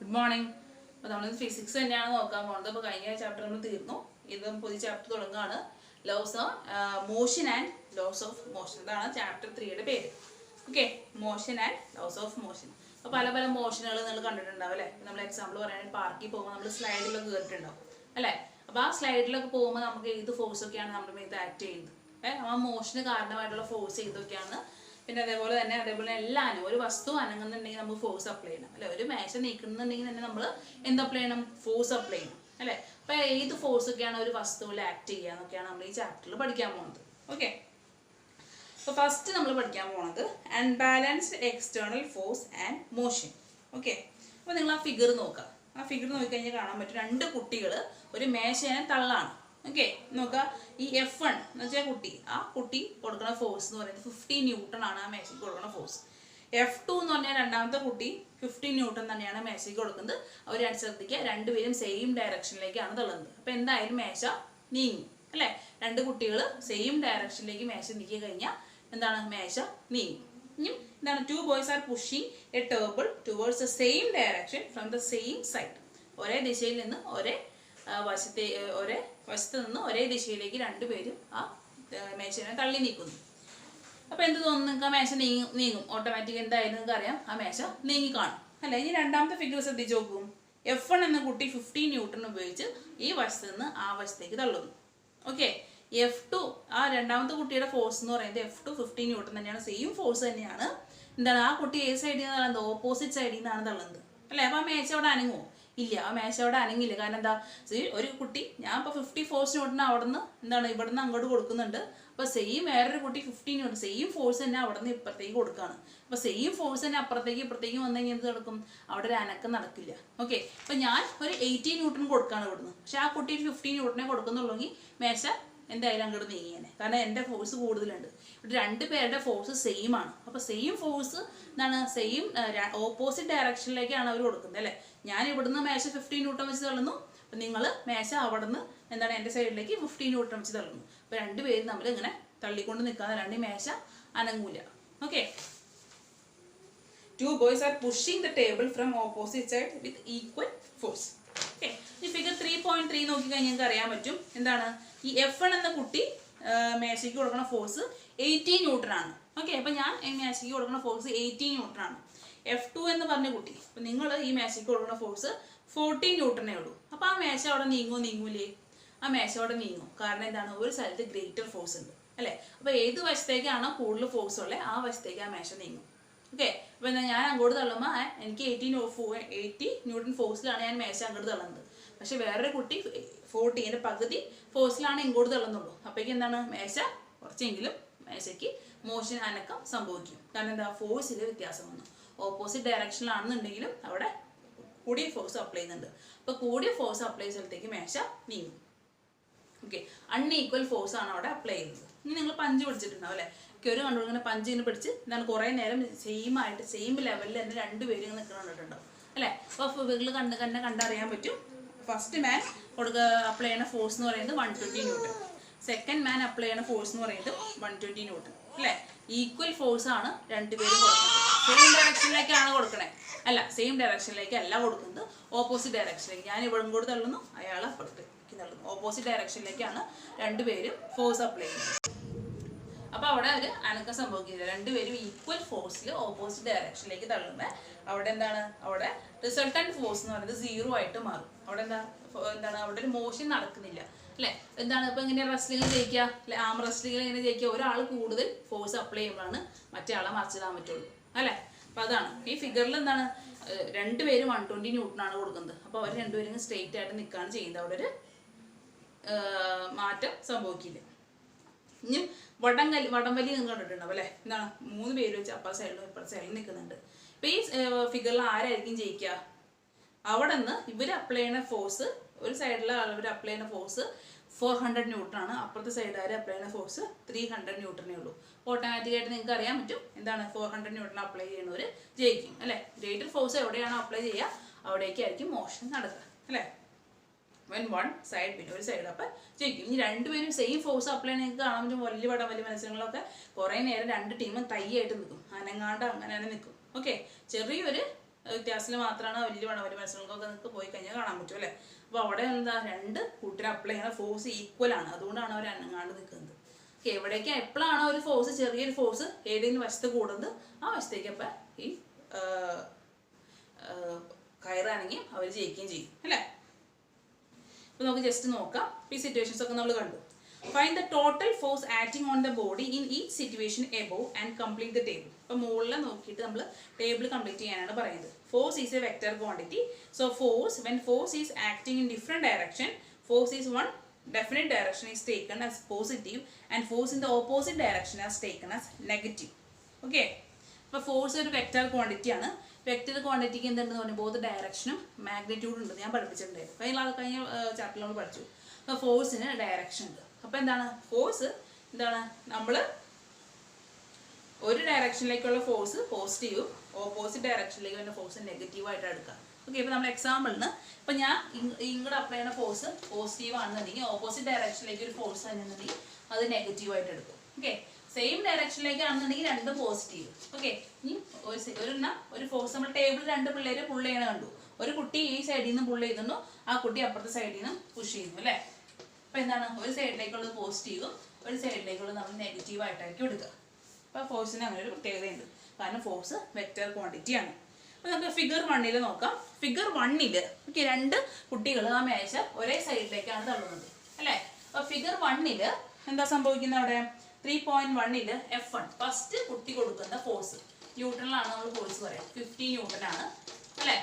Good morning. അപ്പോൾ നമ്മൾ physics തന്നെയാണ് നോക്കാൻ പോകുന്നത്. അപ്പോൾ കഴിഞ്ഞ ചാപ്റ്റർ നമ്മൾ തീർന്നു. ഇത് പുതിയ ചാപ്റ്റർ തുടങ്ങുകയാണ്. Laws of motion and laws of motion. അതാണ് ചാപ്റ്റർ 3യുടെ പേര്. Okay, motion and laws of motion. അപ്പോൾ പല പല മോഷനുകൾ നിങ്ങൾ കണ്ടിട്ടുണ്ടാവും അല്ലേ? നമ്മൾ എക്സാമ്പിൾ പറയുകയാണെങ്കിൽ പാർക്കിൽ പോകുമ്പോൾ നമ്മൾ സ്ലൈഡിലൊക്കെ കയറിയിട്ടുണ്ടാവും അല്ലേ? അപ്പോൾ ആ സ്ലൈഡിലൊക്കെ പോകുമ്പോൾ നമുക്ക് ഏത് ഫോഴ്സൊക്കെയാണ് നമ്മുടെ മേത്ത് ആക്ട് ചെയ്യുന്നത്, ആ മോഷന് കാരണമായിട്ടുള്ള ഫോഴ്സ് ഏതൊക്കെയാണ്. പിന്നെ അതേപോലെ എല്ലാനും ഒരു വസ്തു അനങ്ങുന്നുണ്ടെങ്കിൽ നമുക്ക് ഫോഴ്സ് അപ്ലൈ ചെയ്യണം അല്ലെ? ഒരു മേശ നീക്കുന്നുണ്ടെങ്കിൽ തന്നെ നമ്മൾ എന്ത് അപ്ലൈ ചെയ്യണം? ഫോഴ്സ് അപ്ലൈ ചെയ്യണം അല്ലെ? അപ്പോൾ ഏത് ഫോഴ്സ് ഒക്കെയാണ് ഒരു വസ്തുവിൽ ആക്ട് ചെയ്യുക എന്നൊക്കെയാണ് നമ്മൾ ഈ ചാപ്റ്ററിൽ പഠിക്കാൻ പോകുന്നത്. ഓക്കെ, അപ്പോൾ ഫസ്റ്റ് നമ്മൾ പഠിക്കാൻ പോകുന്നത് unbalanced external force and motion. Okay, അപ്പോൾ നിങ്ങൾ ആ ഫിഗർ നോക്കുക. ആ ഫിഗർ നോക്കിക്കഴിഞ്ഞാൽ കാണാൻ പറ്റും, രണ്ട് കുട്ടികൾ ഒരു മേശേനെ തള്ളാണ്. ഓക്കെ, നോക്കുക. ഈ F1 എന്ന് വെച്ചാൽ കുട്ടി, ആ കുട്ടി കൊടുക്കുന്ന ഫോഴ്സ് എന്ന് പറയുന്നത് 50 ന്യൂട്ടൺ ആണ് ആ മേശയ്ക്ക് കൊടുക്കുന്ന ഫോഴ്സ്. F2 എന്ന് പറഞ്ഞാൽ രണ്ടാമത്തെ കുട്ടി 50 ന്യൂട്ടൺ തന്നെയാണ് മേശയ്ക്ക് കൊടുക്കുന്നത്. അവർ ശ്രദ്ധിക്കുക, രണ്ടുപേരും സെയിം ഡയറക്ഷനിലേക്കാണ് തള്ളുന്നത്. അപ്പോൾ എന്തായാലും മേശ നീങ്ങും അല്ലേ? രണ്ട് കുട്ടികൾ സെയിം ഡയറക്ഷനിലേക്ക് മേശ നീക്കി കഴിഞ്ഞാൽ എന്താണ്? മേശ നീങ്ങും. ഇനി എന്താണ്? 2 boys are pushing a table towards the same direction from the same side. ഒരേ ദിശയിൽ നിന്ന് ഒരേ വശത്ത് നിന്ന് ഒരേ ദിശയിലേക്ക് രണ്ടുപേരും ആ മേശനെ തള്ളി നീക്കുന്നു. അപ്പോൾ എന്ത് തോന്നുന്നു നിങ്ങൾക്ക്? ആ മേശ നീങ്ങും ഓട്ടോമാറ്റിക്. എന്തായാലും നിങ്ങൾക്ക് അറിയാം, ആ മേശ നീങ്ങി കാണും അല്ലേ? ഇനി രണ്ടാമത്തെ ഫിഗർ ശ്രദ്ധിച്ച് നോക്കും. F1 എന്ന കുട്ടി 50 ന്യൂട്ടൺ ഉപയോഗിച്ച് ഈ വശത്ത് നിന്ന് ആ വശത്തേക്ക് തള്ളുന്നു. ഓക്കെ, F2 ആ രണ്ടാമത്തെ കുട്ടിയുടെ ഫോഴ്സ് എന്ന് പറയുന്നത് F2 50 ന്യൂട്ടൺ തന്നെയാണ്, സെയിം ഫോഴ്സ് തന്നെയാണ്. എന്താണ്? ആ കുട്ടി ഏത് സൈഡിൽ നിന്നാണ് തള്ളുന്നത്? ഓപ്പോസിറ്റ് സൈഡിൽ നിന്നാണ് തള്ളുന്നത് അല്ലേ? അപ്പോൾ ആ മേശ അവിടെ അനങ്ങുമോ? ഇല്ല, ആ മേശ അവിടെ അനങ്ങില്ല. കാരണം എന്താ? ഒരു കുട്ടി, ഞാൻ ഇപ്പോൾ 50 ഫോഴ്സ് ന്യൂട്ടൺ അവിടെ നിന്ന് എന്താണ് ഇവിടെ നിന്ന് അങ്ങോട്ട് കൊടുക്കുന്നുണ്ട്. അപ്പോൾ സെയിം വേറൊരു കുട്ടി 50 ന്യൂട്ടൺ സെയിം ഫോഴ്സ് തന്നെ അവിടെ നിന്ന് ഇപ്പുറത്തേക്ക് കൊടുക്കുകയാണ്. അപ്പോൾ സെയിം ഫോഴ്സ് തന്നെ ഇപ്പുറത്തേക്ക് വന്നു കഴിഞ്ഞാൽ എന്ത് നടക്കും? അവിടെ ഒരു അനക്കം നടക്കില്ല. ഓക്കെ, അപ്പോൾ ഞാൻ ഒരു 80 ന്യൂട്ടൺ കൊടുക്കുകയാണ് ഇവിടുന്ന്, പക്ഷെ ആ കുട്ടി 50 ന്യൂട്ടനെ കൊടുക്കുന്നുള്ളെങ്കിൽ മേശ എന്തായാലും അങ്ങോട്ട് നീങ്ങിയാണ്. കാരണം എൻ്റെ ഫോഴ്സ് കൂടുതലുണ്ട്. ഇവിടെ രണ്ട് പേരുടെ ഫോഴ്സ് സെയിം ആണ്. അപ്പോൾ സെയിം ഫോഴ്സ് എന്താണ്? സെയിം ഓപ്പോസിറ്റ് ഡയറക്ഷനിലേക്കാണ് അവർ കൊടുക്കുന്നത് അല്ലേ? ഞാൻ ഇവിടുന്ന് മേശ 50 ന്യൂട്ടൺ വെച്ച് തള്ളുന്നു, അപ്പം നിങ്ങൾ മേശ അവിടെ നിന്ന് എന്താണ് എൻ്റെ സൈഡിലേക്ക് 50 ന്യൂട്ടൺ വെച്ച് തള്ളുന്നു. അപ്പോൾ രണ്ടുപേരും നമ്മൾ ഇങ്ങനെ തള്ളിക്കൊണ്ട് നിൽക്കാതെ രണ്ട് മേശ അനങ്ങൂല. Okay, 2 boys are pushing the table from opposite side with equal force. Okay, ഈ ഫിഗർ 3.3 നോക്കിക്കഴിഞ്ഞാൽ നിങ്ങൾക്ക് അറിയാൻ പറ്റും എന്താണ്? ഈ F1 എന്ന കുട്ടി മേശയ്ക്ക് കൊടുക്കുന്ന ഫോഴ്സ് 80 ന്യൂട്ടൺ ആണ്. ഓക്കെ, അപ്പോൾ ഞാൻ മേശയ്ക്ക് കൊടുക്കുന്ന ഫോഴ്സ് 80 ന്യൂട്ടൺ ആണ്. F2 എന്ന് പറഞ്ഞ കുട്ടി, അപ്പോൾ നിങ്ങൾ ഈ മേശയ്ക്ക് കൊടുക്കുന്ന ഫോഴ്സ് 40 ന്യൂട്ടണേ ഉള്ളൂ. അപ്പോൾ ആ മേശ അവിടെ നീങ്ങൂലേ? ആ മേശ അവിടെ നീങ്ങും. കാരണം എന്താണ്? ഒരു സ്ഥലത്ത് ഗ്രേറ്റർ ഫോഴ്സ് ഉണ്ട് അല്ലേ? അപ്പോൾ ഏത് വശത്തേക്കാണോ കൂടുതൽ ഫോഴ്സ് ഉള്ളത് ആ വശത്തേക്ക് ആ മേശ നീങ്ങും. ഓക്കെ, അപ്പോൾ എന്താ? ഞാൻ അങ്ങോട്ട് തള്ളുമ്പോൾ എനിക്ക് 80 ന്യൂട്ടൺ ഫോഴ്സിലാണ് ഞാൻ മേശ അങ്ങോട്ട് തള്ളുന്നത്. പക്ഷെ വേറൊരു കുട്ടി 40 പകുതി ഫോഴ്സിലാണ് ഇങ്ങോട്ട് തള്ളുന്നുള്ളൂ. അപ്പോഴേക്കും എന്താണ്? മേശ കുറച്ചെങ്കിലും മേശയ്ക്ക് മോഷൻ അനക്കം സംഭവിക്കും. കാരണം എന്താ? ഫോഴ്സിൽ വ്യത്യാസം വന്നു. ഓപ്പോസിറ്റ് ഡയറക്ഷനിലാണെന്നുണ്ടെങ്കിലും അവിടെ കൂടിയ ഫോഴ്സ് അപ്ലൈ ചെയ്യുന്നുണ്ട്. അപ്പോൾ കൂടിയ ഫോഴ്സ് അപ്ലൈ ചെയ്ത സ്ഥലത്തേക്ക് മേശ നീങ്ങും. ഓക്കെ, അൺഈക്വൽ ഫോഴ്സ് ആണ് അവിടെ അപ്ലൈ ചെയ്യുന്നത്. ഇനി നിങ്ങൾ പഞ്ച് പിടിച്ചിട്ടുണ്ടാവും അല്ലേ? ഒരു കണ്ടുപിടിക്കുന്ന പഞ്ച് ഇങ്ങനെ പിടിച്ച് എന്താണ് കുറേ നേരം സെയിം ലെവലിൽ തന്നെ രണ്ടുപേരും ഇങ്ങനെ നിൽക്കണം കണ്ടിട്ടുണ്ടാവും അല്ലേ? അപ്പോൾ ഫിഗറിൽ കണ്ടറിയാൻ പറ്റും. ഫസ്റ്റ് മാൻ അപ്ലൈ ചെയ്യുന്ന ഫോഴ്സ് എന്ന് പറയുന്നത് 120 ന്യൂട്ടൺ. സെക്കൻഡ് മാൻ അപ്ലൈ ചെയ്യുന്ന ഫോഴ്സ് എന്ന് പറയുന്നത് 120 ന്യൂട്ടൺ അല്ലേ? ഈക്വൽ ഫോഴ്സ് ആണ് രണ്ടുപേരും കൊടുക്കുന്നത്. സെയിം ഡയറക്ഷനിലേക്കാണ് കൊടുക്കണേ അല്ല, സെയിം ഡയറക്ഷനിലേക്ക് അല്ല കൊടുക്കുന്നത്, ഓപ്പോസിറ്റ് ഡയറക്ഷനിലേക്ക്. ഞാൻ ഇവിടെ കൂടെ തള്ളുന്നു, അയാൾ അപ്പുറത്തേക്ക് തള്ളുന്നു. ഓപ്പോസിറ്റ് ഡയറക്ഷനിലേക്കാണ് രണ്ടുപേരും ഫോഴ്സ് അപ്ലൈ ചെയ്യുന്നത്. അപ്പോൾ അവിടെ ഒരു അനക്കം സംഭവിക്കില്ല. രണ്ടുപേരും ഈക്വൽ ഫോഴ്സിൽ ഓപ്പോസിറ്റ് ഡയറക്ഷനിലേക്ക് തള്ളുമ്പോൾ അവിടെ എന്താണ്? അവിടെ റിസൾട്ടൻറ്റ് ഫോഴ്സ് എന്ന് പറയുന്നത് 0 ആയിട്ട് മാറും. അവിടെ എന്താണ്? അവിടെ ഒരു മോഷൻ നടക്കുന്നില്ല അല്ലേ? എന്താണ്? ഇപ്പോൾ ഇങ്ങനെ റെസ്ലിംഗ് ജയിക്കുക അല്ലെ? ആം റെസ്ലിംഗിൽ ഇങ്ങനെ ജയിക്കുക, ഒരാൾ കൂടുതൽ ഫോഴ്സ് അപ്ലൈ ചെയ്യുമ്പോഴാണ് മറ്റേ ആളെ മറിച്ചിടാൻ പറ്റുള്ളൂ അല്ലേ? അപ്പോൾ അതാണ് ഈ ഫിഗറിൽ എന്താണ്? രണ്ടുപേരും 120 ന്യൂട്ടനാണ് കൊടുക്കുന്നത്. അപ്പോൾ അവർ രണ്ടുപേരും സ്ട്രെയിറ്റ് ആയിട്ട് നിൽക്കുകയാണ് ചെയ്യുന്നത്. അവിടെ ഒരു മാറ്റം സംഭവിക്കില്ല. ഇനി വടംവലി നിങ്ങൾ കണ്ടിട്ടുണ്ടാവും അല്ലേ? എന്താണ്? 3 പേര് വെച്ച് അപ്പുറ സൈഡിലും ഇപ്പുറ സൈഡിലും നിൽക്കുന്നുണ്ട്. അപ്പോൾ ഈ ഫിഗറിൽ ആരായിരിക്കും ജയിക്കുക? അവിടെ നിന്ന് ഇവർ അപ്ലൈ ചെയ്യുന്ന ഫോഴ്സ്, ഒരു സൈഡിലെ അവർ അപ്ലൈ ചെയ്യുന്ന ഫോഴ്സ് 400 ന്യൂട്ടൺ ആണ്. അപ്പുറത്തെ സൈഡുകാർ അപ്ലൈ ചെയ്യുന്ന ഫോഴ്സ് 300 ന്യൂട്ടനേ ഉള്ളൂ. ഓട്ടോമാറ്റിക്കായിട്ട് നിങ്ങൾക്ക് അറിയാൻ പറ്റും എന്താണ്? 400 ന്യൂട്ടൺ അപ്ലൈ ചെയ്യുന്നവർ ജയിക്കും അല്ലേ? ഗ്രേറ്റർ ഫോഴ്സ് എവിടെയാണോ അപ്ലൈ ചെയ്യുക അവിടേക്കായിരിക്കും മോഷൻ നടക്കുക അല്ലേ? when one side പിന്നെ ഒരു സൈഡ് അപ്പം ജയിക്കും. ഇനി രണ്ടുപേരും സെയിം ഫോഴ്സ് അപ്ലൈ നിങ്ങൾക്ക് കാണാൻ പറ്റും. വലിയ മത്സരങ്ങളൊക്കെ കുറേ നേരം രണ്ട് ടീമും തൈയായിട്ട് നിൽക്കും, അനങ്ങാണ്ട് അങ്ങനെ നിൽക്കും. ഓക്കെ, ചെറിയൊരു വ്യത്യാസത്തിൽ മാത്രമാണ് വലിയ വടംവലി മത്സരങ്ങൾക്കൊക്കെ നിങ്ങൾക്ക് പോയി കഴിഞ്ഞാൽ കാണാൻ പറ്റും അല്ലേ. അപ്പോൾ അവിടെ എന്താ രണ്ട് കൂട്ടർ അപ്ലൈ ചെയ്യുന്ന ഫോഴ്സ് ഈക്വൽ ആണ്, അതുകൊണ്ടാണ് അവർ അനങ്ങാണ്ട് നിൽക്കുന്നത്. എവിടേക്ക് എപ്പോഴാണോ ഒരു ഫോഴ്സ് ചെറിയൊരു ഫോഴ്സ് ഏതെങ്കിലും വശത്ത് കൂടുന്നത് ആ വശത്തേക്ക് അപ്പം ഈ കയറാണെങ്കിൽ അവർ ജയിക്കുകയും ചെയ്യും അല്ലേ. അപ്പോൾ നമുക്ക് ജസ്റ്റ് നോക്കാം. ഈ സിറ്റുവേഷൻസ് ഒക്കെ നമ്മൾ കണ്ടു. Find the total force acting on the body in each situation above and complete the table. അപ്പോൾ മുകളിൽ നോക്കിയിട്ട് നമ്മൾ ടേബിൾ കംപ്ലീറ്റ് ചെയ്യാനാണ് പറയുന്നത്. Force is A vector quantity. So force when force is acting in different direction, force is one definite direction is taken as positive and force in the opposite direction is taken as negative. Okay, അപ്പോൾ force ഒരു vector quantity ആണ്. Vector ക്വാണ്ടിറ്റിക്ക് എന്തുണ്ടെന്ന് പറഞ്ഞാൽ both ഡയറക്ഷനും മാഗ്നിറ്റ്യൂഡും ഉണ്ട്. ഞാൻ പഠിപ്പിച്ചിട്ടുണ്ടായിരുന്നു കഴിഞ്ഞ ചാപ്റ്ററിൽ നമ്മൾ പഠിച്ചു. അപ്പോൾ ഫോഴ്സിന് ഡയറക്ഷൻ ഉണ്ട്. അപ്പോൾ എന്താണ് ഫോഴ്സ് എന്താണ്, നമ്മൾ ഒരു ഡയറക്ഷനിലേക്കുള്ള ഫോഴ്സ് പോസിറ്റീവും ഓപ്പോസിറ്റ് ഡയറക്ഷനിലേക്ക് വരുന്ന ഫോഴ്സ് നെഗറ്റീവായിട്ട് എടുക്കുക. ഓക്കെ, ഇപ്പോൾ നമ്മൾ എക്സാമ്പിളിന് ഇപ്പോൾ ഞാൻ ഇങ്ങോട്ട് അപ്ലൈ ചെയ്യുന്ന ഫോഴ്സ് പോസിറ്റീവ് ആണെന്നുണ്ടെങ്കിൽ ഓപ്പോസിറ്റ് ഡയറക്ഷനിലേക്ക് ഒരു ഫോഴ്സ് തന്നെയാണെന്നുണ്ടെങ്കിൽ അത് നെഗറ്റീവായിട്ട് എടുക്കും. ഓക്കെ, സെയിം ഡയറക്ഷനിലേക്ക് ആണെന്നുണ്ടെങ്കിൽ രണ്ടും പോസിറ്റീവ്. ഓക്കെ, ഇനി ഒരു ഫോഴ്സ് നമ്മൾ ടേബിൾ രണ്ട് പിള്ളേർ പുള്ള് ചെയ്യണ കണ്ടു. ഒരു കുട്ടി ഈ സൈഡിൽ നിന്ന് പുള്ള് ചെയ്തിരുന്നു, ആ കുട്ടി അപ്പുറത്തെ സൈഡിൽ നിന്ന് പുഷ് ചെയ്യുന്നു അല്ലേ. അപ്പോൾ എന്താണ്, ഒരു സൈഡിലേക്കുള്ളത് പോസിറ്റീവും ഒരു സൈഡിലേക്കുള്ളത് നമ്മൾ നെഗറ്റീവായിട്ടായിരിക്കും എടുക്കുക. അപ്പോൾ ഫോഴ്സിന് അങ്ങനെ ഒരു പ്രത്യേകതയുണ്ട്, കാരണം ഫോഴ്സ് വെക്റ്റർ ക്വാണ്ടിറ്റിയാണ്. അപ്പോൾ നമുക്ക് ഫിഗർ 1 നോക്കാം. ഫിഗർ 1 ഓക്കെ, രണ്ട് കുട്ടികൾ ആ മേശ ഒരേ സൈഡിലേക്കാണ് തള്ളുന്നത് അല്ലേ. അപ്പോൾ ഫിഗർ 1 എന്താ സംഭവിക്കുന്നത്, അവിടെ 3.1 F1 ഫസ്റ്റ് കുട്ടി കൊടുക്കുന്ന ഫോഴ്സ് ന്യൂട്ടണിലാണ് നമ്മൾ ഫോഴ്സ് പറയാം, 50 ന്യൂട്ടനാണ് അല്ലേ.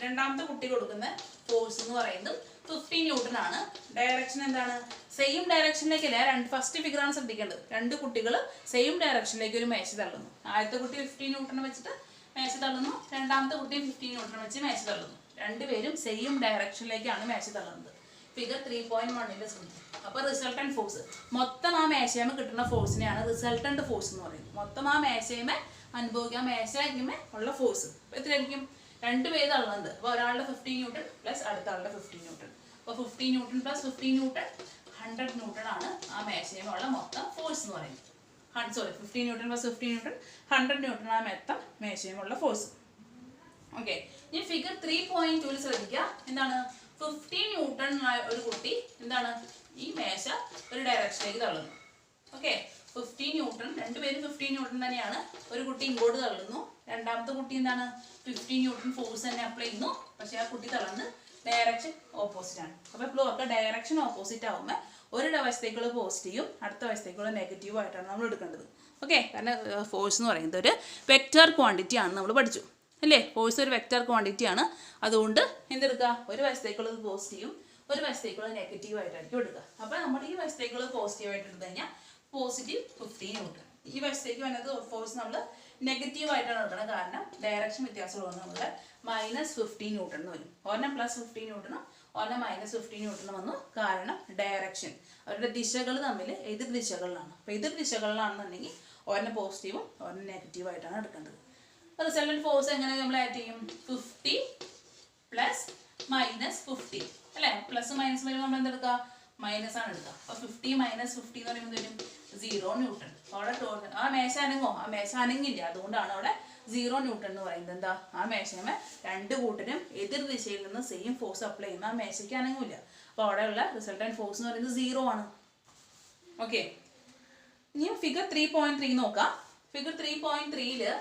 രണ്ടാമത്തെ കുട്ടി കൊടുക്കുന്ന ഫോഴ്സ് എന്ന് പറയുന്നത് 50 ന്യൂട്ടനാണ്. ഡയറക്ഷൻ എന്താണ്, സെയിം ഡയറക്ഷനിലേക്കല്ല. ഫസ്റ്റ് ഫിഗറാണ് ശ്രദ്ധിക്കേണ്ടത്. രണ്ട് കുട്ടികൾ സെയിം ഡയറക്ഷനിലേക്ക് ഒരു മേശ തള്ളുന്നു. ആദ്യത്തെ കുട്ടി 50 ന്യൂട്ടൺ വെച്ചിട്ട് മേശ തള്ളുന്നു, രണ്ടാമത്തെ കുട്ടി 50 ന്യൂട്ടൺ വെച്ച് മേശ തള്ളുന്നു. രണ്ടുപേരും സെയിം ഡയറക്ഷനിലേക്കാണ് മേശ തള്ളുന്നത്. ഫിഗർ 3.1 ശ്രദ്ധിക്കും. അപ്പോൾ റിസൾട്ടന്റ് ഫോഴ്സ് മൊത്തം ആ മേശയമേ കിട്ടുന്ന ഫോഴ്സിനെയാണ് റിസൾട്ടന്റ് ഫോഴ്സ് എന്ന് പറയുന്നത്. മൊത്തം ആ മേശയമേ അനുഭവിക്കാൻ മേശയ്ക്കുമേ ഉള്ള ഫോഴ്സ് എത്രയായിരിക്കും, രണ്ടുപേര് തള്ളുന്നുണ്ട്. അപ്പോൾ ഒരാളുടെ 50 ന്യൂട്ടൺ പ്ലസ് അടുത്ത ആളുടെ 50 ന്യൂട്ടൺ. അപ്പോൾ 50 ന്യൂട്ടൺ പ്ലസ് 50 ന്യൂട്ടൺ 100 ന്യൂട്ടൺ ആണ് ആ മേശയമേ മൊത്തം ഫോഴ്സ് എന്ന് പറയുന്നത്. 50 ന്യൂട്ടൺ പ്ലസ് 50 ന്യൂട്ടൺ 100 ന്യൂട്ടൺ ആ മൊത്തം മേശയുമുള്ള ഫോഴ്സ്. ഓക്കെ, ഇനി ഫിഗർ 3.2 ശ്രദ്ധിക്കുക. എന്താണ്, 50 ന്യൂട്ടൺ ഒരു കുട്ടി എന്താണ് ഈ മേശ ഒരു ഡയറക്ഷനിലേക്ക് തള്ളുന്നു. ഓക്കെ, 50 ന്യൂട്ടൺ, രണ്ടുപേരും 50 ന്യൂട്ടൺ തന്നെയാണ്. ഒരു കുട്ടി ഇങ്ങോട്ട് തള്ളുന്നു, രണ്ടാമത്തെ കുട്ടി എന്താണ് 50 ന്യൂട്ടൺ ഫോഴ്സ് തന്നെ അപ്ലൈ ചെയ്യുന്നു. പക്ഷെ ആ കുട്ടി തള്ളുന്നത് ഡയറക്ഷൻ ഓപ്പോസിറ്റ് ആണ്. അപ്പോൾ ഇപ്പോൾ ഒക്കെ ഡയറക്ഷൻ ഓപ്പോസിറ്റ് ആകുമ്പോൾ ഒരു വശത്തേക്കുള്ള പോസിറ്റീവും അടുത്ത വശത്തേക്കുള്ള നെഗറ്റീവും ആയിട്ടാണ് നമ്മൾ എടുക്കേണ്ടത്. ഓക്കെ, കാരണം ഫോഴ്സ് എന്ന് പറയുന്നത് ഒരു വെക്റ്റർ ക്വാണ്ടിറ്റി ആണ്, നമ്മൾ പഠിച്ചു അല്ലേ. ഫോഴ്സ് ഒരു വെക്റ്റർ ക്വാണ്ടിറ്റി ആണ്. അതുകൊണ്ട് എന്തെടുക്കുക, ഒരു വശത്തേക്കുള്ളത് പോസിറ്റീവും ഒരു വശത്തേക്കുള്ളത് നെഗറ്റീവ് ആയിട്ടായിരിക്കും എടുക്കുക. അപ്പോൾ നമ്മൾ ഈ വശത്തേക്കുള്ളത് പോസിറ്റീവായിട്ട് എടുത്തു കഴിഞ്ഞാൽ പോസിറ്റീവ് 50 ന്യൂട്ടൺ. ഈ വശത്തേക്ക് വന്നത് ഫോഴ്സ് നമ്മൾ നെഗറ്റീവായിട്ടാണ് എടുക്കണം, കാരണം ഡയറക്ഷൻ വ്യത്യാസമുള്ളത് നമ്മുടെ -50 ന്യൂട്ടൺ എന്ന് വരും. ഒരെണ്ണം +50 ന്യൂട്ടണും ഒരെണ്ണം -50 ന്യൂട്ടണും വന്നു, കാരണം ഡയറക്ഷൻ അവരുടെ ദിശകൾ തമ്മിൽ എതിർ ദിശകളിലാണ്. അപ്പോൾ എതിർ ദിശകളിലാണെന്നുണ്ടെങ്കിൽ ഒരെണ്ണം പോസിറ്റീവും ഒരെണ്ണം നെഗറ്റീവായിട്ടാണ് എടുക്കേണ്ടത്. റിസൾട്ടന്റ് ഫോഴ്സ് എങ്ങനെ നമ്മൾ ആഡ് ചെയ്യും, 50 പ്ലസ് -50 അല്ലേ. പ്ലസ് മൈനസ് വരുമ്പോൾ നമ്മൾ എന്തെടുക്കുക, മൈനസ് ആണ് എടുക്കുക. അപ്പോൾ 50 - 50 എന്ന് പറയുമ്പോൾ വരും 0 ന്യൂട്ടൺ. അവിടെ ആ മേശ അനങ്ങോ, ആ മേശ അനങ്ങില്ല, അതുകൊണ്ടാണ് അവിടെ 0 ന്യൂട്ടൺ എന്ന് പറയുന്നത്. എന്താ, ആ മേശമേ രണ്ട് കൂട്ടരും എതിർ ദിശയിൽ നിന്ന് സെയിം ഫോഴ്സ് അപ്ലൈ ചെയ്യുന്ന ആ മേശയ്ക്ക് അനങ്ങില്ല. അപ്പോൾ അവിടെയുള്ള റിസൾട്ടന്റ് ഫോഴ്സ് എന്ന് പറയുന്നത് 0 ആണ്. ഓക്കെ, ഇനി ഫിഗർ 3.3 നോക്കാം. ഫിഗർ 3.3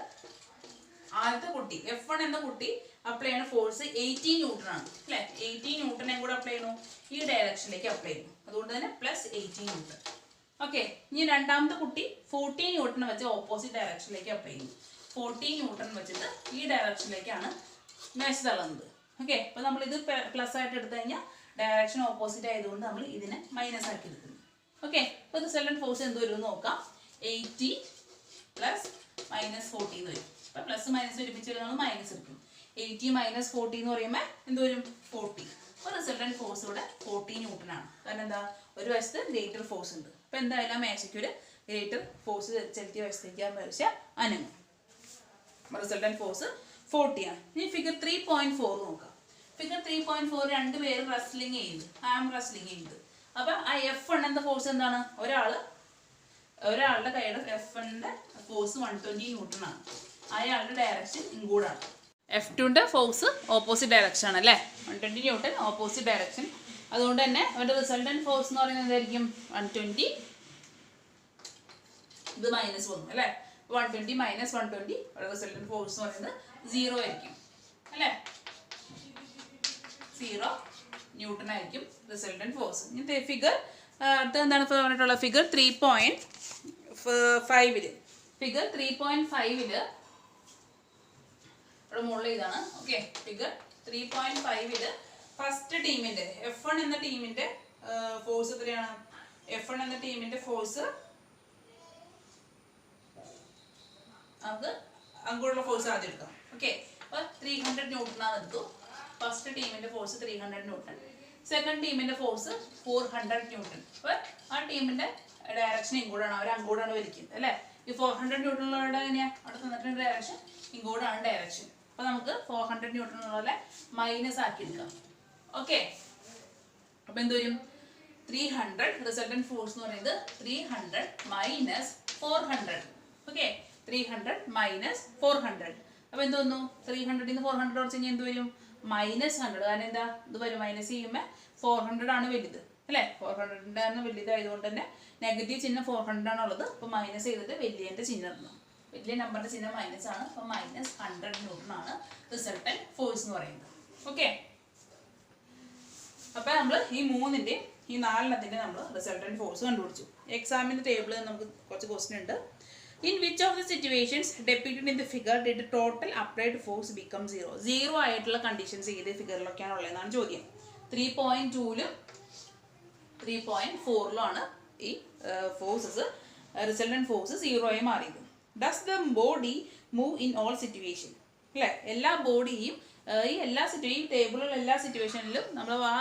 ആദ്യത്തെ കുട്ടി F1 എന്ന കുട്ടി അപ്ലൈ ചെയ്യുന്ന ഫോഴ്സ് 80 ന്യൂട്ടൺ ആണ് അല്ലേ. 80 ന്യൂട്ടനെ കൂടെ അപ്ലൈ ചെയ്യുന്നു, ഈ ഡയറക്ഷനിലേക്ക് അപ്ലൈ ചെയ്യുന്നു, അതുകൊണ്ട് തന്നെ +80 ന്യൂട്ടൺ. ഓക്കെ, ഇനി രണ്ടാമത്തെ കുട്ടി 40 ന്യൂട്ടൺ വെച്ച് ഓപ്പോസിറ്റ് ഡയറക്ഷനിലേക്ക് അപ്ലൈ ചെയ്യുന്നു. 40 ന്യൂട്ടൺ വെച്ചിട്ട് ഈ ഡയറക്ഷനിലേക്കാണ് മേശ തള്ളുന്നത്. ഓക്കെ, അപ്പോൾ നമ്മൾ ഇത് പ്ലസ് ആയിട്ട് എടുത്തു കഴിഞ്ഞാൽ ഡയറക്ഷൻ ഓപ്പോസിറ്റ് ആയതുകൊണ്ട് നമ്മൾ ഇതിനെ മൈനസ് ആക്കി എടുക്കുന്നു. ഓക്കെ, അപ്പോൾ റിസൾട്ടന്റ് ഫോഴ്സ് എന്ത് വരും നോക്കാം. 80 പ്ലസ് -40 എന്ന് വരും. അപ്പോൾ പ്ലസ് മൈനസ് ഒരുമിച്ച് നമ്മൾ മൈനസ് എടുക്കും. 80 - 40 എന്ന് പറയുമ്പോൾ എന്ത് വരും, 40. അപ്പോൾ റിസൾട്ടന്റ് ഫോഴ്സ് ഇവിടെ 40 ന്യൂട്ടൺ ആണ്. കാരണം എന്താ, ഒരു വശത്ത് ഗ്രേറ്റർ ഫോഴ്സ് ഉണ്ട്. അപ്പോൾ എന്തായാലും ആ മേശയ്ക്ക് ഒരു ഗ്രേറ്റർ ഫോഴ്സ് ചെലുത്തിയ വശത്തേക്ക് ആ മേശ അനങ്ങും. റിസൾട്ടന്റ് ഫോഴ്സ് 40 ആണ്. ഇനി ഫിഗർ 3.4 നോക്കാം. ഫിഗർ 3.4 രണ്ടുപേരും റെസ്ലിംഗ് ചെയ്യുന്നത്, ആം റെസ്ലിംഗ് ചെയ്യുന്നത്. അപ്പം ആ F1 എന്ന ഫോഴ്സ് എന്താണ്, ഒരാളുടെ കൈയുടെ F1ന്റെ ഫോഴ്സ് 120 ന്യൂട്ടൺ ആണ്. അയാളുടെ ഡയറക്ഷൻ ഇങ്ങോട്ടാണ്. F2ൻ്റെ ഫോഴ്സ് ഓപ്പോസിറ്റ് ഡയറക്ഷൻ ആണ് അല്ലേ, 120 ന്യൂട്ടൺ ഓപ്പോസിറ്റ് ഡയറക്ഷൻ. അതുകൊണ്ട് തന്നെ അവരുടെ റിസൾട്ടൻറ്റ് ഫോഴ്സ് എന്ന് പറയുന്നത് എന്തായിരിക്കും 120, ഇത് -1 അല്ലേ. 120 - 120 റിസൾട്ടൻറ്റ് ഫോഴ്സ് എന്ന് പറയുന്നത് 0 ആയിരിക്കും അല്ലേ, 0 ന്യൂട്ടൺ ആയിരിക്കും റിസൾട്ടൻറ്റ് ഫോഴ്സ്. ഇനി ഫിഗർ അടുത്ത എന്താണ് പറഞ്ഞിട്ടുള്ളത്, ഫിഗർ 3.5 ഫിഗർ 3.5 ഇവിടെ മുകളിൽ ഇതാണ്. ഓക്കെ, ഫിഗർ 3.5 ഫസ്റ്റ് ടീമിന്റെ F1 എന്ന ടീമിന്റെ ഫോഴ്സ് എത്രയാണ്? F1 എന്ന ടീമിന്റെ ഫോഴ്സ് നമുക്ക് അങ്ങോട്ടുള്ള ഫോഴ്സ് ആദ്യം എടുക്കാം. ഓക്കെ, അപ്പോൾ 300 ന്യൂട്ടൺ ആണ് എടുത്തു. ഫസ്റ്റ് ടീമിന്റെ ഫോഴ്സ് 300 ന്യൂട്ടൺ, സെക്കൻഡ് ടീമിന്റെ ഫോഴ്സ് 400 ന്യൂട്ടൺ. അപ്പോൾ ആ ടീമിന്റെ ഡയറക്ഷൻ ഇങ്ങോട്ടാണ്, അവർ അങ്ങോട്ടാണ് വലിക്കുന്നത് അല്ലേ. ഈ 400 ന്യൂട്ടണിലുള്ള എങ്ങനെയാണ് അവിടെ തന്നിട്ടുള്ള ഡയറക്ഷൻ, ഇങ്ങോട്ടാണ് ഡയറക്ഷൻ. അപ്പോൾ നമുക്ക് 400 ന്യൂട്ടണിലുള്ള മൈനസ് ആക്കി എടുക്കാം. ഓക്കെ, അപ്പോൾ എന്ത് വരും? 300 റിസൾട്ടൻറ്റ് ഫോഴ്സ് എന്ന് പറയുന്നത് 300 - 400. ഓക്കെ, 300 - 400. അപ്പോൾ എന്ത് വന്നു? 300 നിന്ന് 400 കുറച്ച് കഴിഞ്ഞാൽ എന്ത് വരും? -100. കാരണം എന്താ, ഇത് വരും മൈനസ് ചെയ്യുമ്പോൾ 400 ആണ് വലുത് അല്ലേ. 400 ആണ് വലുത് ആയതുകൊണ്ട് തന്നെ നെഗറ്റീവ് ചിഹ്നം 400 ആണുള്ളത്. അപ്പോൾ മൈനസ് ചെയ്തിട്ട് വലിയതിൻ്റെ ചിഹ്നം ഇടണം. വലിയ നമ്പറിൻ്റെ ചിഹ്നം മൈനസ് ആണ്. അപ്പോൾ -100 ന്യൂട്ടൺ ആണ് റിസൾട്ടൻറ്റ് ഫോഴ്സ് എന്ന് പറയുന്നത്. ഓക്കെ, അപ്പോൾ നമ്മൾ ഈ 3ൻ്റെയും ഈ 4 നമ്മൾ റിസൾട്ടൻറ്റ് ഫോഴ്സ് കണ്ടുപിടിച്ചു. എക്സാമിൻ്റെ ടേബിളിൽ നമുക്ക് കുറച്ച് ക്വസ്റ്റ്യൻ ഉണ്ട്. In which of the situations depicted in the figure did the total applied force become 0? 0 ആയിട്ടുള്ള കണ്ടീഷൻസ് ഏത് ഫിഗറിലൊക്കെയാണ് ഉള്ളതെന്നാണ് ചോദ്യം. 3.2ലും 3.4ലുമാണ് ഈ ഫോഴ്സസ് റിസൾട്ടൻറ്റ് ഫോഴ്സ് 0 ആയി മാറിയത്. Does the body move in all situation അല്ലേ. എല്ലാ ബോഡിയും ഈ ടേബിളിലുള്ള എല്ലാ സിറ്റുവേഷനിലും നമ്മൾ ആ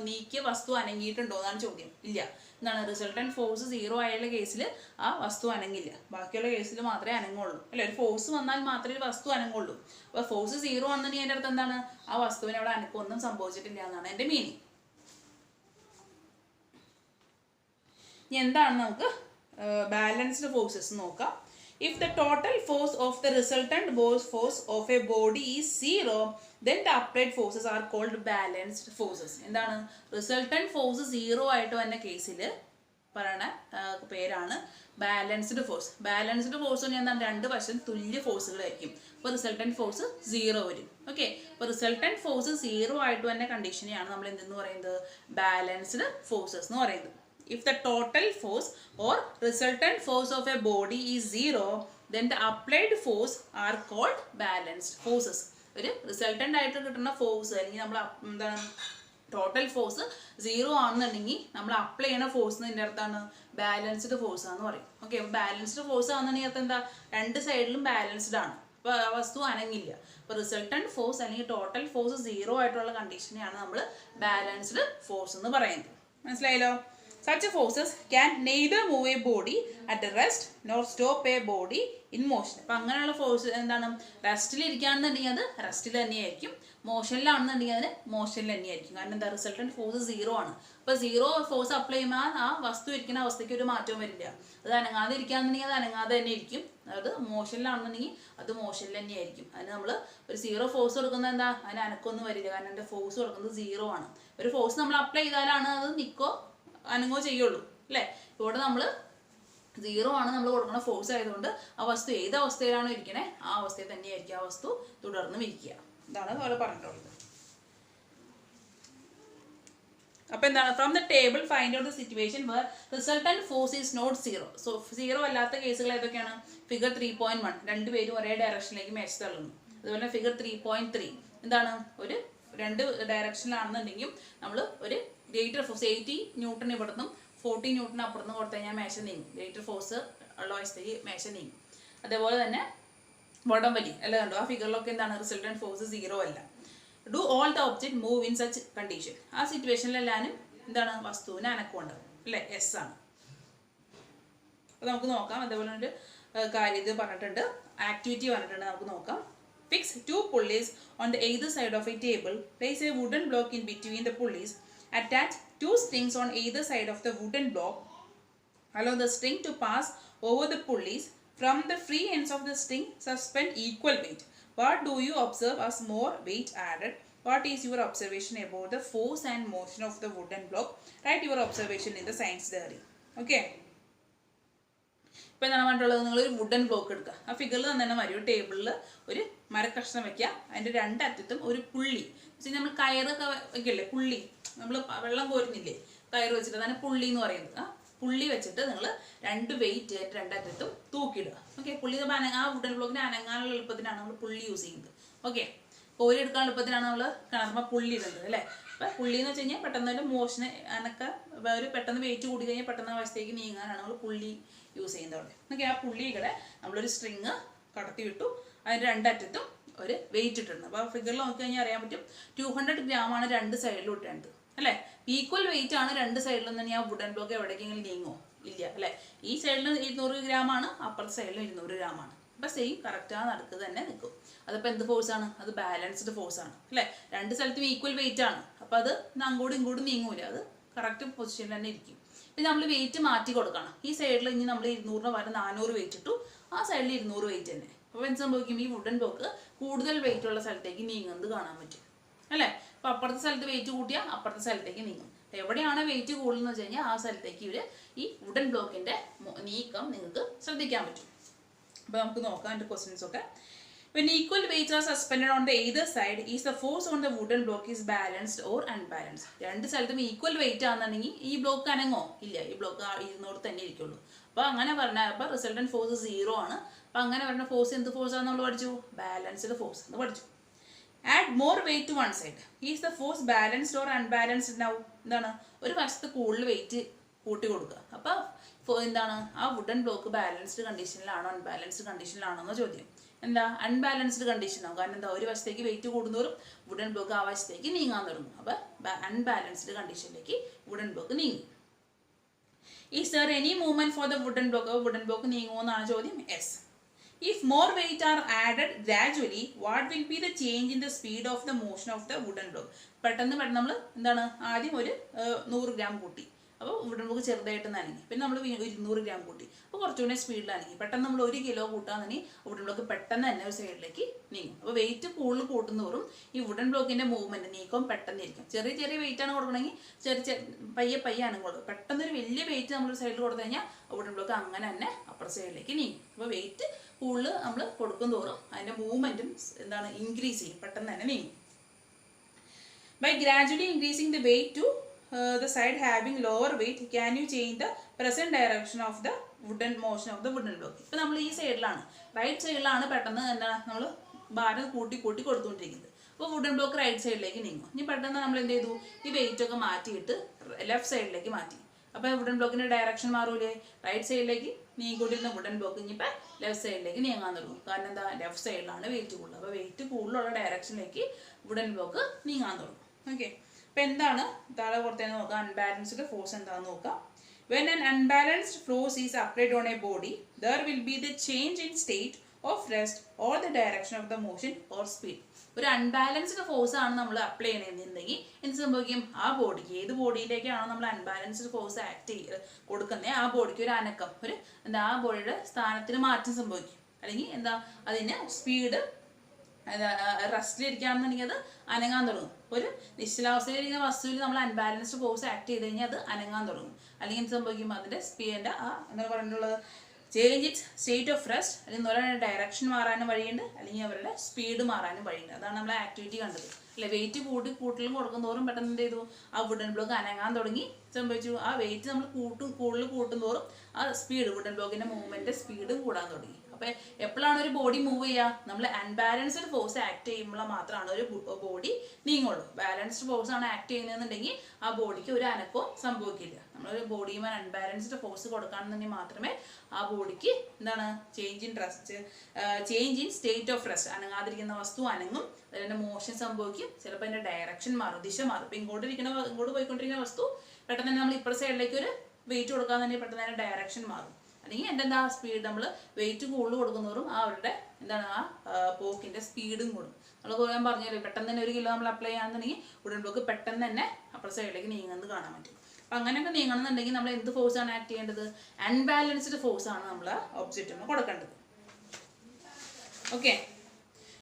നീക്കിയ വസ്തു അനങ്ങിയിട്ടുണ്ടോ എന്നാണ് ചോദ്യം. ഇല്ല. എന്താണ്, റിസൾട്ടൻറ്റ് ഫോഴ്സ് 0 ആയുള്ള കേസിൽ ആ വസ്തു അനങ്ങില്ല, ബാക്കിയുള്ള കേസിൽ മാത്രമേ അനങ്ങുള്ളൂ അല്ലേ. ഒരു ഫോഴ്സ് വന്നാൽ മാത്രമേ വസ്തു അനങ്ങുള്ളൂ. അപ്പോൾ ഫോഴ്സ് 0 ആണെന്നുണ്ടെങ്കിൽ എൻ്റെ അടുത്ത് എന്താണ്, ആ വസ്തുവിന് അവിടെ അനക്കമൊന്നും സംഭവിച്ചിട്ടില്ല എന്നാണ് എൻ്റെ മീനിങ്. ഇനി എന്താണ് നമുക്ക് ബാലൻസ്ഡ് ഫോഴ്സസ് നോക്കാം. If the total force of the resultant force of a body is 0, then the applied forces are called balanced forces. എന്താണ്, റിസൾട്ടൻറ്റ് ഫോഴ്സ് 0 ആയിട്ട് വന്ന കേസിൽ പറയുന്ന പേരാണ് ബാലൻസ്ഡ് ഫോഴ്സ്. ബാലൻസ്ഡ് ഫോഴ്സ് എന്ന് പറഞ്ഞാൽ രണ്ട് വശം തുല്യ ഫോഴ്സുകളായിരിക്കും. അപ്പോൾ റിസൾട്ടൻറ്റ് ഫോഴ്സ് 0 വരും. ഓക്കെ, അപ്പോൾ റിസൾട്ടൻറ്റ് ഫോഴ്സ് 0 ആയിട്ട് വന്ന കണ്ടീഷനെയാണ് നമ്മൾ എന്തെന്ന് പറയുന്നത്, ബാലൻസ്ഡ് ഫോഴ്സസ് എന്ന് പറയുന്നത്. If the total force or resultant force of a body is 0, then the applied force are called balanced forces. ഒരു റിസൾട്ടൻ്റ് ആയിട്ട് കിട്ടുന്ന ഫോഴ്സ് അല്ലെങ്കിൽ നമ്മൾ എന്താണ് ടോട്ടൽ ഫോഴ്സ് 0 ആണെന്നുണ്ടെങ്കിൽ നമ്മൾ അപ്ലൈ ചെയ്യുന്ന ഫോഴ്സിൻ്റെ അർത്ഥമാണ് ബാലൻസ്ഡ് ഫോഴ്സ് ആണെന്ന് പറയും. ഓക്കെ, ബാലൻസ്ഡ് ഫോഴ്സ് ആണെന്നുണ്ടെങ്കിൽ അർത്ഥം എന്താ, രണ്ട് സൈഡിലും ബാലൻസ്ഡ് ആണ്. അപ്പോൾ ആ വസ്തു അനങ്ങില്ല. അപ്പോൾ റിസൾട്ടൻറ്റ് ഫോഴ്സ് അല്ലെങ്കിൽ ടോട്ടൽ ഫോഴ്സ് 0 ആയിട്ടുള്ള കണ്ടീഷനെയാണ് നമ്മൾ ബാലൻസ്ഡ് ഫോഴ്സ് എന്ന് പറയുന്നത്. മനസ്സിലായല്ലോ. Such forces can neither move a body at rest nor stop a body in motion. അപ്പം അങ്ങനെയുള്ള ഫോഴ്സ് എന്താണ്, റെസ്റ്റിലിരിക്കുകയാണെന്നുണ്ടെങ്കിൽ അത് റെസ്റ്റിൽ തന്നെയായിരിക്കും, മോഷനിലാണെന്നുണ്ടെങ്കിൽ അതിന് മോഷനിൽ തന്നെയായിരിക്കും. കാരണം എന്താ, റിസൾട്ടൻറ്റ് ഫോഴ്സ് 0 ആണ്. അപ്പോൾ 0 ഫോഴ്സ് അപ്ലൈ ചെയ്യുമ്പോൾ ആ വസ്തു ഇരിക്കുന്ന അവസ്ഥയ്ക്ക് ഒരു മാറ്റവും വരില്ല. അത് അനങ്ങാതെ ഇരിക്കുകയാണെന്നുണ്ടെങ്കിൽ അത് അനങ്ങാതെ തന്നെ ഇരിക്കും. അത് മോഷനിലാണെന്നുണ്ടെങ്കിൽ അത് മോഷനിൽ തന്നെയായിരിക്കും. അതിന് നമ്മൾ ഒരു 0 ഫോഴ്സ് കൊടുക്കുന്നത് എന്താ, അതിന് അനക്കൊന്നും വരില്ല. കാരണം എൻ്റെ ഫോഴ്സ് കൊടുക്കുന്നത് 0 ആണ്. ഒരു ഫോഴ്സ് നമ്മൾ അപ്ലൈ ചെയ്താലാണ് അത് നിൽക്കോ അനങ്ങോ ചെയ്യുള്ളൂ അല്ലേ. ഇവിടെ നമ്മൾ 0 ആണ് നമ്മൾ കൊടുക്കുന്ന ഫോഴ്സ് ആയതുകൊണ്ട് ആ വസ്തു ഏത് അവസ്ഥയിലാണോ ഇരിക്കണേ ആ അവസ്ഥയിൽ തന്നെയായിരിക്കും ആ വസ്തു തുടർന്ന് ഇരിക്കുക. ഇതാണ് അവർ പറഞ്ഞിട്ടുള്ളത്. അപ്പോൾ എന്താണ്, from the table find out the situation where resultant force is not 0. So 0 അല്ലാത്ത കേസുകൾ ഏതൊക്കെയാണ്? ഫിഗർ 3.1 രണ്ടുപേരും ഒരേ ഡയറക്ഷനിലേക്ക് മേച്ച് തള്ളുന്നു. അതുപോലെ ഫിഗർ 3.3 എന്താണ്, ഒരു രണ്ട് ഡയറക്ഷനിലാണെന്നുണ്ടെങ്കിൽ നമ്മൾ ഒരു ഗ്രേറ്റർ ഫോഴ്സ് 80 ന്യൂട്ടൺ ഇവിടുന്നും 40 ന്യൂട്ടൺ അപ്പുറത്ത് കൊടുത്തു കഴിഞ്ഞാൽ മേശ നീങ്ങും. ഗ്രേറ്റർ ഫോഴ്സ് ഉള്ള വശത്തേക്ക് മേശ നീങ്ങും. അതേപോലെ തന്നെ വടം വലി അല്ല കണ്ടോ, ആ ഫിഗറിലൊക്കെ എന്താണ്, റിസൾട്ടൻറ്റ് ഫോഴ്സ് 0 അല്ല. Do all the object move in such condition. ആ സിറ്റുവേഷനിലെല്ലാവരും എന്താണ്, വസ്തുവിന് അനക്കം ഉണ്ടാവും അല്ലേ, എസ് ആണ്. അപ്പോൾ നമുക്ക് നോക്കാം. അതേപോലെ ഒരു കാര്യം ഇത് പറഞ്ഞിട്ടുണ്ട്, ആക്ടിവിറ്റി പറഞ്ഞിട്ടുണ്ട്, നമുക്ക് നോക്കാം. Fix 2 pulleys on the either side of a table. Place a wooden block in between the pulleys. Attach 2 strings on either side of the wooden block. Allow the string to pass over the pulleys. From the free ends of the string, suspend equal weight. What do you observe as more weight added? What is your observation about the force and motion of the wooden block? Write your observation in the science diary. Okay. ഇപ്പോൾ എന്താണ് പറഞ്ഞിട്ടുള്ളത്, നിങ്ങളൊരു wooden block എടുക്കുക. ആ ഫിഗറിൽ തന്നെ മതി, ഒരു ടേബിളിൽ ഒരു മരക്കഷ്ണം വെക്കുക, അതിൻ്റെ രണ്ടറ്റത്തും ഒരു പുള്ളി, നമ്മൾ കയറൊക്കെ വെക്കില്ലേ, പുള്ളി നമ്മൾ വെള്ളം കോരുന്നില്ലേ കയറ് വെച്ചിട്ട്, അതാണ് പുള്ളി എന്ന് പറയുന്നത്. ആ പുള്ളി വെച്ചിട്ട് നിങ്ങൾ രണ്ട് വെയിറ്റ് രണ്ടറ്റത്തും തൂക്കിയിടുക. ഓക്കെ, പുള്ളി ആ വുഡൻ ബ്ലോക്കിന് അനങ്ങാനുള്ള എളുപ്പത്തിനാണ് നമ്മൾ പുള്ളി യൂസ് ചെയ്യുന്നത്. ഓക്കെ, കോരി എടുക്കാൻ എളുപ്പത്തിനാണ് നമ്മൾ കിണറുമ്പോൾ പുള്ളി ഇടുന്നത് അല്ലേ. അപ്പം പുള്ളി എന്ന് വെച്ച് കഴിഞ്ഞാൽ പെട്ടെന്ന് ഒരു മോഷന് ഒരു പെട്ടെന്ന് വെയിറ്റ് കൂടി കഴിഞ്ഞാൽ പെട്ടെന്ന് ആ വശത്തേക്ക് നീങ്ങാനാണ് നമ്മൾ പുള്ളി യൂസ് ചെയ്യുന്നത്. ഓക്കെ, ആ പുള്ളികളെ നമ്മളൊരു സ്ട്രിങ് കടത്തി വിട്ടു, അതിൻ്റെ രണ്ടറ്റത്തും ഒരു വെയിറ്റ് ഇട്ടിട്ടുണ്ട്. അപ്പോൾ ആ ഫിഗറിൽ നോക്കി കഴിഞ്ഞാൽ അറിയാൻ പറ്റും 200 ഗ്രാമാണ് രണ്ട് സൈഡിലും ഇട്ടേണ്ടത് അല്ലേ. ഈക്വൽ വെയിറ്റ് ആണ് രണ്ട് സൈഡിലും തന്നെ. ആ വുഡൻ ബ്ലോക്ക് എവിടേക്കെങ്കിലും നീങ്ങോ ഇല്ല അല്ലേ. ഈ സൈഡിൽ 200 ഗ്രാമാണ്, അപ്പുറത്തെ സൈഡിലും 200 ഗ്രാമാണ്. അപ്പം സെയിം കറക്റ്റാണ് നടക്കുക തന്നെ നിൽക്കും. അതിപ്പോൾ എന്ത് ഫോഴ്സാണ്? അത് ബാലൻസ്ഡ് ഫോഴ്സാണ് അല്ലേ. രണ്ട് സ്ഥലത്തും ഈക്വൽ വെയിറ്റ് ആണ്. അപ്പോൾ അത് അങ്ങോട്ടും ഇങ്ങോട്ടും നീങ്ങൂല, അത് കറക്റ്റ് പൊസിഷനിൽ തന്നെ ഇരിക്കും. പിന്നെ നമ്മൾ വെയിറ്റ് മാറ്റി കൊടുക്കണം. ഈ സൈഡിൽ ഇനി നമ്മൾ 200 പകരം 400 വെയിറ്റ് ഇട്ടു, ആ സൈഡിൽ 200 വെയിറ്റ് തന്നെ. അപ്പോൾ എന്ത് സംഭവിക്കും? ഈ വുഡൻ ബ്ലോക്ക് കൂടുതൽ വെയിറ്റ് ഉള്ള സ്ഥലത്തേക്ക് നീങ്ങുന്നത് കാണാൻ പറ്റും അല്ലേ. അപ്പോൾ അപ്പുറത്തെ സ്ഥലത്ത് വെയിറ്റ് കൂട്ടിയാൽ അപ്പുറത്തെ സ്ഥലത്തേക്ക് നീങ്ങും. എവിടെയാണ് വെയിറ്റ് കൂടുതലെന്ന് വെച്ച് കഴിഞ്ഞാൽ ആ സ്ഥലത്തേക്ക് ഇവർ ഈ വുഡൻ ബ്ലോക്കിൻ്റെ നീക്കം നിങ്ങൾക്ക് ശ്രദ്ധിക്കാൻ പറ്റും. അപ്പോൾ നമുക്ക് നോക്കാം എൻ്റെ ക്വസ്റ്റ്യൻസ് ഒക്കെ. When equal weights are suspended on the either side, is the force on the wooden block is balanced or unbalanced? രണ്ട് സ്ഥലത്തും ഈക്വൽ വെയിറ്റ് ആണെന്നുണ്ടെങ്കിൽ ഈ ബ്ലോക്ക് അനങ്ങോ ഇല്ല, ഈ ബ്ലോക്ക് ഇരുന്നോട് തന്നെ ഇരിക്കുള്ളൂ. അപ്പോൾ അങ്ങനെ പറഞ്ഞാൽ അപ്പോൾ റിസൾട്ടൻറ്റ് ഫോഴ്സ് 0 ആണ്. അപ്പോൾ അങ്ങനെ പറഞ്ഞ ഫോഴ്സ് എന്ത് ഫോഴ്സാണെന്ന് നമ്മൾ പഠിച്ചു? ബാലൻസ്ഡ് ഫോഴ്സ് എന്ന് പഠിച്ചു. Add more weight to one side, is the force balanced or unbalanced ഉണ്ടാവും? എന്താണ്, ഒരു വശത്ത് കൂടുതൽ വെയിറ്റ് കൂട്ടി കൊടുക്കുക. അപ്പോൾ എന്താണ്, ആ വുഡൻ ബ്ലോക്ക് ബാലൻസ്ഡ് കണ്ടീഷനിലാണോ അൺബാലൻസ്ഡ് കണ്ടീഷനിലാണോ എന്ന ചോദ്യം. എന്താ, അൺബാലൻസ്ഡ് കണ്ടീഷനാവും. കാരണം എന്താ, ഒരു വശത്തേക്ക് വെയിറ്റ് കൂടുന്നവരും വുഡൻ ബ്ലോക്ക് ആ വശത്തേക്ക് നീങ്ങാൻ തുടങ്ങും. അപ്പോൾ അൺബാലൻസ്ഡ് കണ്ടീഷനിലേക്ക് വുഡൻ ബ്ലോക്ക് നീങ്ങി. Is there any movement for the wooden block? Wooden block നീങ്ങുമെന്നാണ് ചോദ്യം. Yes. If more weight are added gradually, what will be the change in the speed of the motion of the wooden block? പെട്ടെന്ന് നമ്മൾ എന്താണ്, ആദ്യം ഒരു 100 gram കൂട്ടി, അപ്പോൾ wooden block ചെറുതായിട്ട് നനങ്ങി. പിന്നെ നമ്മൾ 200 ഗ്രാം കൂട്ടി, അപ്പോൾ കുറച്ചുകൂടെ സ്പീഡിൽ അനങ്ങി. പെട്ടെന്ന് നമ്മൾ 1 കിലോ കൂട്ടാന്നെങ്കിൽ വുഡൻ ബ്ലോക്ക് പെട്ടെന്ന് തന്നെ ഒരു സൈഡിലേക്ക് നീങ്ങും. അപ്പോൾ വെയിറ്റ് കൂടുതൽ കൂട്ടുന്നവരും ഈ വുഡൻ ബ്ലോക്കിൻ്റെ മൂവ്മെൻറ്റ് നീക്കം പെട്ടെന്നിരിക്കും. ചെറിയ ചെറിയ വെയിറ്റ് ആണ് കൊടുക്കണമെങ്കിൽ പയ്യെ അനങ്ങുള്ളൂ. പെട്ടെന്ന് ഒരു വലിയ വെയിറ്റ് നമ്മൾ സൈഡിൽ കൊടുത്തു കഴിഞ്ഞാൽ വുഡൻ ബ്ലോക്ക് അങ്ങനെ തന്നെ അപ്പുറ സൈഡിലേക്ക് നീങ്ങും. അപ്പോൾ വെയിറ്റ് കൂടുതൽ നമ്മൾ കൊടുക്കും തോറും അതിൻ്റെ മൂവ്മെൻറ്റും എന്താണ്, ഇൻക്രീസ് ചെയ്യും, പെട്ടെന്ന് തന്നെ നീങ്ങും. By gradually increasing the weight to the side having lower weight, can you change the present direction of the wooden motion of the wooden block? ഇപ്പോൾ നമ്മൾ ഈ സൈഡിലാണ്, റൈറ്റ് സൈഡിലാണ് പെട്ടെന്ന് എന്താണ് നമ്മൾ ഭാരം കൂട്ടി കൊടുത്തുകൊണ്ടിരിക്കുന്നത്. അപ്പോൾ വുഡൻ ബ്ലോക്ക് റൈറ്റ് സൈഡിലേക്ക് നീങ്ങും. ഇനി പെട്ടെന്ന് നമ്മൾ എന്ത് ചെയ്തു, ഈ വെയിറ്റ് ഒക്കെ മാറ്റിയിട്ട് ലെഫ്റ്റ് സൈഡിലേക്ക് മാറ്റി. അപ്പോൾ വുഡൻ ബ്ലോക്കിൻ്റെ ഡയറക്ഷൻ മാറൂലേ, റൈറ്റ് സൈഡിലേക്ക് നീങ്ങിക്കൊണ്ടിരുന്ന വുഡൻ ബ്ലോക്ക് ഇനിയിപ്പോൾ ലെഫ്റ്റ് സൈഡിലേക്ക് നീങ്ങാൻ തുടങ്ങും. കാരണം എന്താ, ലെഫ്റ്റ് സൈഡിലാണ് വെയിറ്റ് കൂടുതൽ. അപ്പോൾ വെയിറ്റ് കൂടുതലുള്ള ഡയറക്ഷനിലേക്ക് വുഡൻ ബ്ലോക്ക് നീങ്ങാൻ തുടങ്ങും. ഓക്കെ, അപ്പോൾ എന്താണ് താഴെ പുറത്തേന്ന് നോക്കാം, അൺബാലൻസ്ഡ് ഫോഴ്സ് എന്താണെന്ന് നോക്കാം. When an unbalanced force is applied on a body, there will be the change in state of rest or the direction of the motion or speed. ഒരു unbalanced force ആണ് നമ്മൾ apply ചെയ്യണമെന്നുണ്ടെങ്കിൽ എന്ത് സംഭവിക്കും, ആ ബോഡിക്ക്, ഏത് ബോഡിയിലേക്കാണോ നമ്മൾ അൺബാലൻസ്ഡ് ഫോഴ്സ് കൊടുക്കുന്നത്, ആ ബോഡിക്ക് ഒരു അനക്കം, ഒരു എന്താ, ആ ബോഡിയുടെ സ്ഥാനത്തിന് മാറ്റം സംഭവിക്കും. അല്ലെങ്കിൽ എന്താ, അതിന് സ്പീഡ്, റെസ്റ്റിലിരിക്കുകയാണെന്നുണ്ടെങ്കിൽ അത് അനങ്ങാൻ തുടങ്ങും. ഒരു നിശ്ചലാവസ്ഥയിലിരിക്കുന്ന വസ്തുവിൽ നമ്മൾ അൺബാലൻസ്ഡ് ഫോഴ്സ് ആക്ട് ചെയ്ത് കഴിഞ്ഞാൽ അത് അനങ്ങാൻ തുടങ്ങും. അല്ലെങ്കിൽ എന്ത് സംഭവിക്കും, അതിൻ്റെ സ്പീഡിൻ്റെ എന്താ പറഞ്ഞിട്ടുള്ളത്, change it's state of rest, അല്ലെങ്കിൽ അവരുടെ ഡയറക്ഷൻ മാറാനും വഴിയുണ്ട്, അല്ലെങ്കിൽ അവരുടെ സ്പീഡ് മാറാനും വഴിയുണ്ട്. അതാണ് നമ്മൾ ആക്ടിവിറ്റി കണ്ടത് അല്ലെ. വെയിറ്റ് കൂട്ടലും കൊടുക്കുന്നതോറും പെട്ടെന്ന് എന്ത് ചെയ്തു, ആ വുഡൻ ബ്ലോക്ക് അനങ്ങാൻ തുടങ്ങി. സംഭവിച്ചു, ആ വെയിറ്റ് നമ്മൾ കൂടുതൽ കൂട്ടുന്നതോറും ആ സ്പീഡ്, വുഡൻ ബ്ലോക്കിൻ്റെ മൂവ്മെൻറ്റ് സ്പീഡും കൂടാൻ തുടങ്ങി. അപ്പോൾ എപ്പോഴാണ് ഒരു ബോഡി മൂവ് ചെയ്യുക, നമ്മൾ അൺബാലൻസ്ഡ് ഫോഴ്സ് ആക്ട് ചെയ്യുമ്പോൾ മാത്രമാണ് ഒരു ബോഡി നീങ്ങുള്ളൂ. ബാലൻസ്ഡ് ഫോഴ്സ് ആണ് ആക്ട് ചെയ്യുന്നതെന്നുണ്ടെങ്കിൽ ആ ബോഡിക്ക് ഒരു അനക്കവും സംഭവിക്കില്ല. നമ്മളൊരു ബോഡിയുമായി അൺബാലൻസ്ഡ് ഫോഴ്സ് കൊടുക്കുകയാണെന്നുണ്ടെങ്കിൽ മാത്രമേ ആ ബോഡിക്ക് എന്താണ്, change in state of rest, അനങ്ങാതിരിക്കുന്ന വസ്തു അനങ്ങും, അതിൻ്റെ മോഷൻ സംഭവിക്കും, ചിലപ്പോൾ അതിൻ്റെ ഡയറക്ഷൻ മാറും, ദിശ മാറും. ഇപ്പോൾ ഇങ്ങോട്ട് പോയിക്കൊണ്ടിരിക്കുന്ന വസ്തു പെട്ടെന്ന് തന്നെ നമ്മൾ ഇപ്പുറത്തെ സൈഡിലേക്ക് ഒരു വെയിറ്റ് കൊടുക്കാൻ തന്നെ പെട്ടെന്ന് അതിൻ്റെ ഡയറക്ഷൻ മാറും. അല്ലെങ്കിൽ എന്താ, സ്പീഡ് നമ്മൾ വെയിറ്റ് കൂടുതൽ കൊടുക്കുന്നവരും അവരുടെ എന്താണ്, ആ പോക്കിൻ്റെ സ്പീഡും കൂടും. നമ്മൾ ഞാൻ പറഞ്ഞല്ലോ, പെട്ടെന്ന് തന്നെ 1 കിലോ നമ്മൾ അപ്ലൈ ചെയ്യാന്നുണ്ടെങ്കിൽ വുഡൻ ബ്ലോക്ക് പെട്ടെന്ന് തന്നെ അപ്പുറത്തെ സൈഡിലേക്ക് നീങ്ങുന്നത് കാണാൻ പറ്റും. അപ്പം അങ്ങനെയൊക്കെ നീങ്ങണമെന്നുണ്ടെങ്കിൽ നമ്മൾ എന്ത് ഫോഴ്സാണ് ആക്ട് ചെയ്യേണ്ടത്, അൺബാലൻസ്ഡ് ഫോഴ്സാണ് നമ്മൾ ഒബ്ജക്റ്റിന് കൊടുക്കേണ്ടത്. ഓക്കെ.